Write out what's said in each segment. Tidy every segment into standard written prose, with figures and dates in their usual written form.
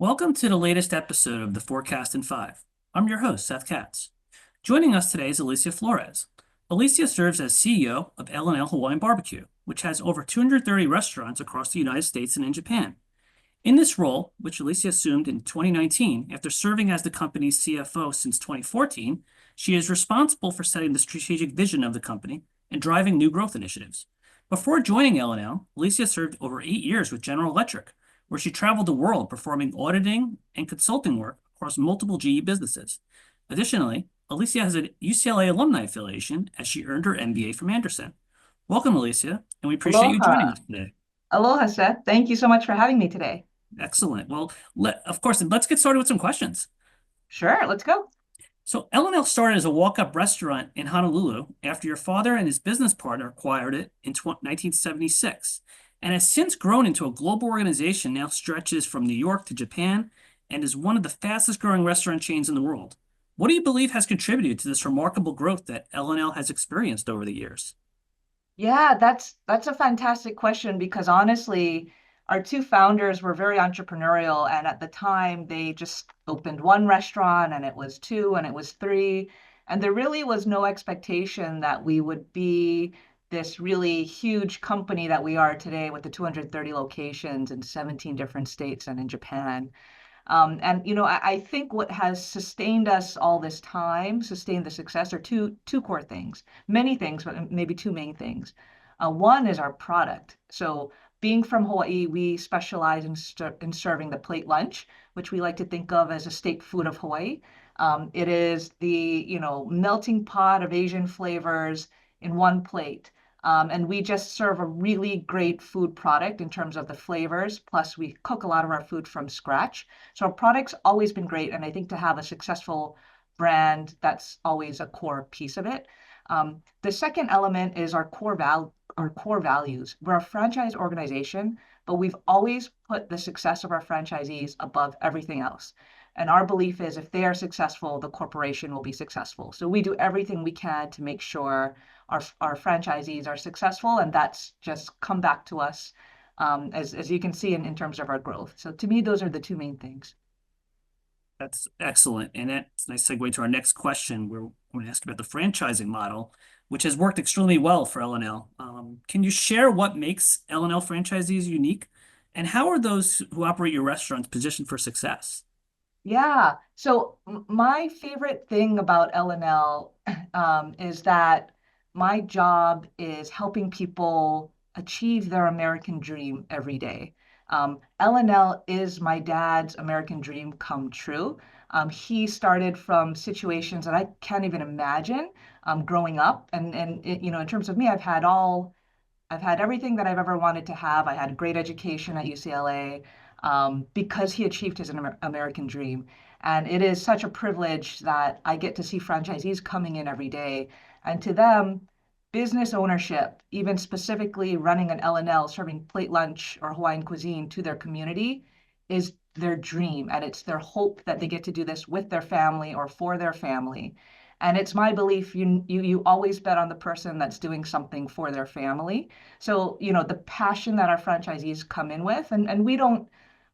Welcome to the latest episode of the Forecast in 5. I'm your host, Seth Katz. Joining us today is Elisia Flores. Elisia serves as CEO of L&L Hawaiian Barbecue, which has over 230 restaurants across the United States and in Japan. In this role, which Elisia assumed in 2019 after serving as the company's CFO since 2014, she is responsible for setting the strategic vision of the company and driving new growth initiatives. Before joining L&L, Elisia served over 8 years with General Electric, where she traveled the world performing auditing and consulting work across multiple GE businesses. Additionally, Elisia has a UCLA alumni affiliation as she earned her MBA from Anderson. Welcome, Elisia, and we appreciate you joining Aloha. us today. Aloha, Seth. Thank you so much for having me today. Excellent. Well, of course, let's get started with some questions. Sure, let's go. So, L&L started as a walk-up restaurant in Honolulu after your father and his business partner acquired it in 1976, and has since grown into a global organization now stretches from New York to Japan and is one of the fastest-growing restaurant chains in the world. What do you believe has contributed to this remarkable growth that L&L has experienced over the years? Yeah, that's a fantastic question because honestly, our two founders were very entrepreneurial, and at the time they just opened one restaurant and it was two and it was three, and there really was no expectation that we would be this really huge company that we are today with the 230 locations in 17 different states and in Japan. I think what has sustained us all this time, sustained the success, are two core things. Many things, but maybe two main things. One is our product. So being from Hawaii, we specialize in serving the plate lunch, which we like to think of as a state food of Hawaii. It is the, melting pot of Asian flavors in one plate. And we just serve a really great food product in terms of the flavors. Plus, we cook a lot of our food from scratch. So our product's always been great, and I think to have a successful brand, that's always a core piece of it. The second element is our core values. We're a franchise organization, but we've always put the success of our franchisees above everything else. And our belief is if they are successful, the corporation will be successful. So we do everything we can to make sure our franchisees are successful, and that's just come back to us as you can see in terms of our growth. So to me, those are the two main things. That's excellent. And that's a nice segue to our next question. We're going to ask about the franchising model, which has worked extremely well for L&L. Can you share what makes L&L franchisees unique? And how are those who operate your restaurants positioned for success? Yeah. So my favorite thing about L&L is that my job is helping people achieve their American dream every day. L&L is my dad's American dream come true. He started from situations that I can't even imagine growing up. In terms of me, I've had everything that I've ever wanted to have. I had a great education at UCLA because he achieved his American dream. And it is such a privilege that I get to see franchisees coming in every day. And to them, business ownership, even specifically running an L&L, serving plate lunch or Hawaiian cuisine to their community, is their dream. And it's their hope that they get to do this with their family or for their family. And it's my belief you always bet on the person that's doing something for their family. So, the passion that our franchisees come in with, and we don't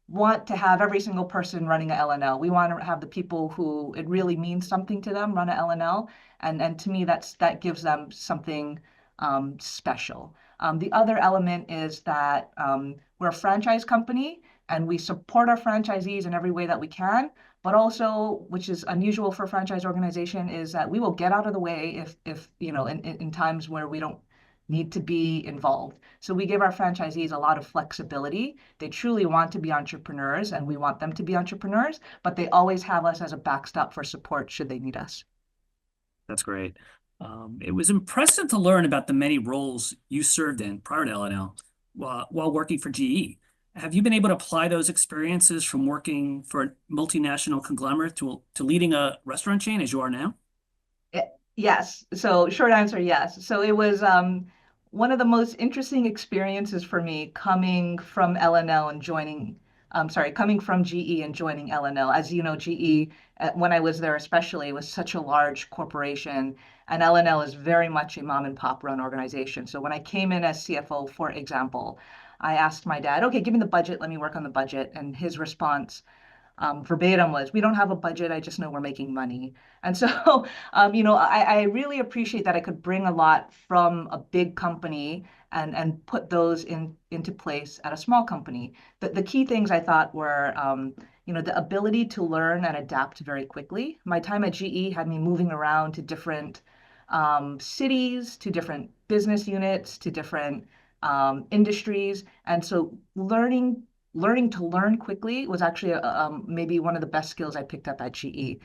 want to have every single person running a L&L. We want to have the people who it really means something to them run a L&L. And to me, that gives them something special. The other element is that we're a franchise company and we support our franchisees in every way that we can. But also, which is unusual for a franchise organization, is that we will get out of the way if in times where we don't need to be involved. So we give our franchisees a lot of flexibility. They truly want to be entrepreneurs, and we want them to be entrepreneurs, but they always have us as a backstop for support should they need us. That's great. It was impressive to learn about the many roles you served in prior to L&L while working for GE. Have you been able to apply those experiences from working for a multinational conglomerate to leading a restaurant chain as you are now? Yes. So short answer, yes. So it was one of the most interesting experiences for me coming from L&L and joining, coming from GE and joining L&L. As you know, GE, when I was there especially, was such a large corporation, and L&L is very much a mom and pop run organization. So when I came in as CFO, for example, I asked my dad, okay, give me the budget, let me work on the budget. And his response verbatim was, "We don't have a budget. I just know we're making money." And so, I really appreciate that I could bring a lot from a big company and put those into place at a small company. The key things I thought were, the ability to learn and adapt very quickly. My time at GE had me moving around to different cities, to different business units, to different industries, and so learning to learn quickly was actually maybe one of the best skills I picked up at GE.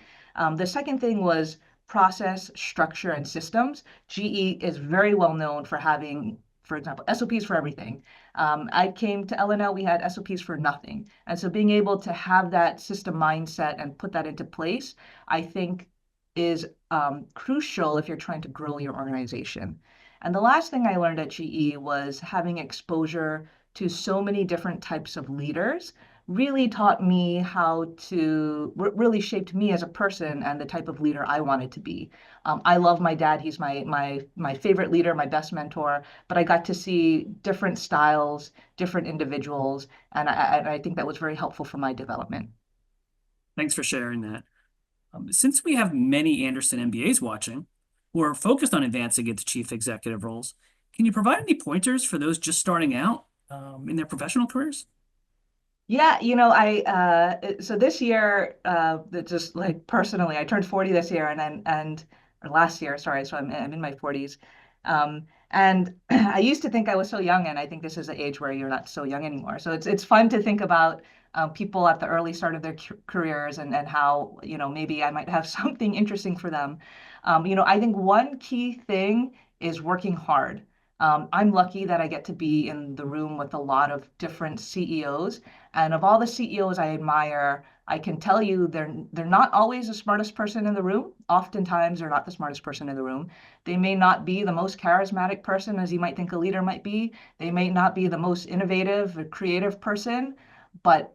The second thing was process, structure, and systems. GE is very well known for having, for example, SOPs for everything. I came to L&L, we had SOPs for nothing. And so being able to have that system mindset and put that into place, I think is crucial if you're trying to grow your organization. And the last thing I learned at GE was having exposure to so many different types of leaders really taught me how to really shaped me as a person and the type of leader I wanted to be. I love my dad. He's my favorite leader, my best mentor, but I got to see different styles, different individuals, and I think that was very helpful for my development. Thanks for sharing that. Since we have many Anderson MBAs watching who are focused on advancing into chief executive roles, can you provide any pointers for those just starting out in their professional careers? Yeah, so this year, just like personally, I turned 40 this year and or last year, sorry, so I'm in my 40s. And I used to think I was so young, and I think this is the age where you're not so young anymore. So it's fun to think about people at the early start of their careers and how, maybe I might have something interesting for them. I think one key thing is working hard. I'm lucky that I get to be in the room with a lot of different CEOs. And of all the CEOs I admire, I can tell you they're not always the smartest person in the room. Oftentimes, they're not the smartest person in the room. They may not be the most charismatic person, as you might think a leader might be. They may not be the most innovative or creative person, but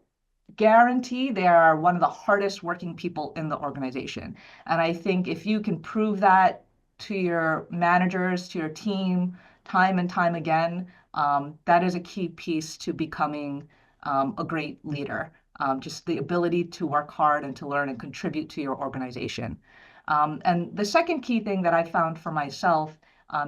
guarantee they are one of the hardest working people in the organization. And I think if you can prove that to your managers, to your team, time and time again, that is a key piece to becoming a great leader. Just the ability to work hard and to learn and contribute to your organization. And the second key thing that I found for myself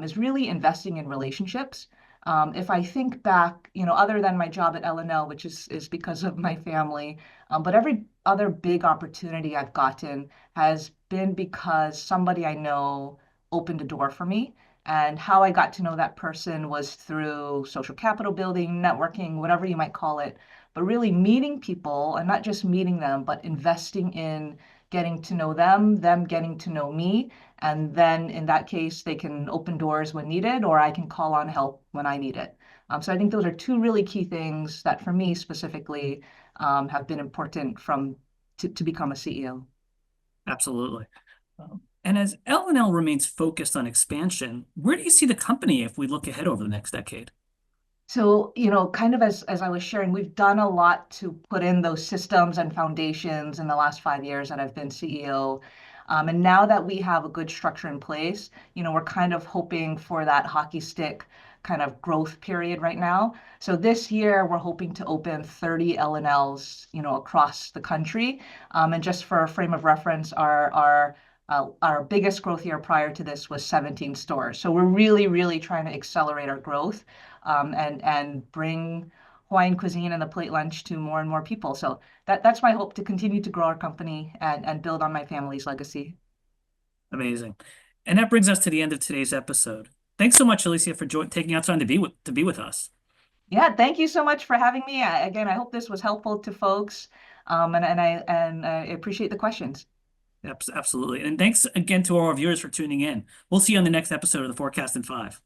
is really investing in relationships. If I think back, other than my job at L&L, which is because of my family, but every other big opportunity I've gotten has been because somebody I know opened a door for me. And how I got to know that person was through social capital building, networking, whatever you might call it, but really meeting people and not just meeting them, but investing in getting to know them getting to know me. And then in that case, they can open doors when needed, or I can call on help when I need it. So I think those are two really key things that for me specifically have been important to become a CEO. Absolutely. And as L&L remains focused on expansion, where do you see the company if we look ahead over the next decade? So, kind of as I was sharing, we've done a lot to put in those systems and foundations in the last 5 years that I've been CEO. And now that we have a good structure in place, we're kind of hoping for that hockey stick kind of growth period right now. So this year, we're hoping to open 30 L&Ls, across the country. And just for a frame of reference, our biggest growth year prior to this was 17 stores. So we're really, really trying to accelerate our growth and bring Hawaiian cuisine and the plate lunch to more and more people. So that's my hope to continue to grow our company and build on my family's legacy. Amazing. And that brings us to the end of today's episode. Thanks so much, Alicia, for taking out time to be with us. Yeah, thank you so much for having me. Again, I hope this was helpful to folks, and I appreciate the questions. Absolutely. And thanks again to all our viewers for tuning in. We'll see you on the next episode of the Forecast in 5.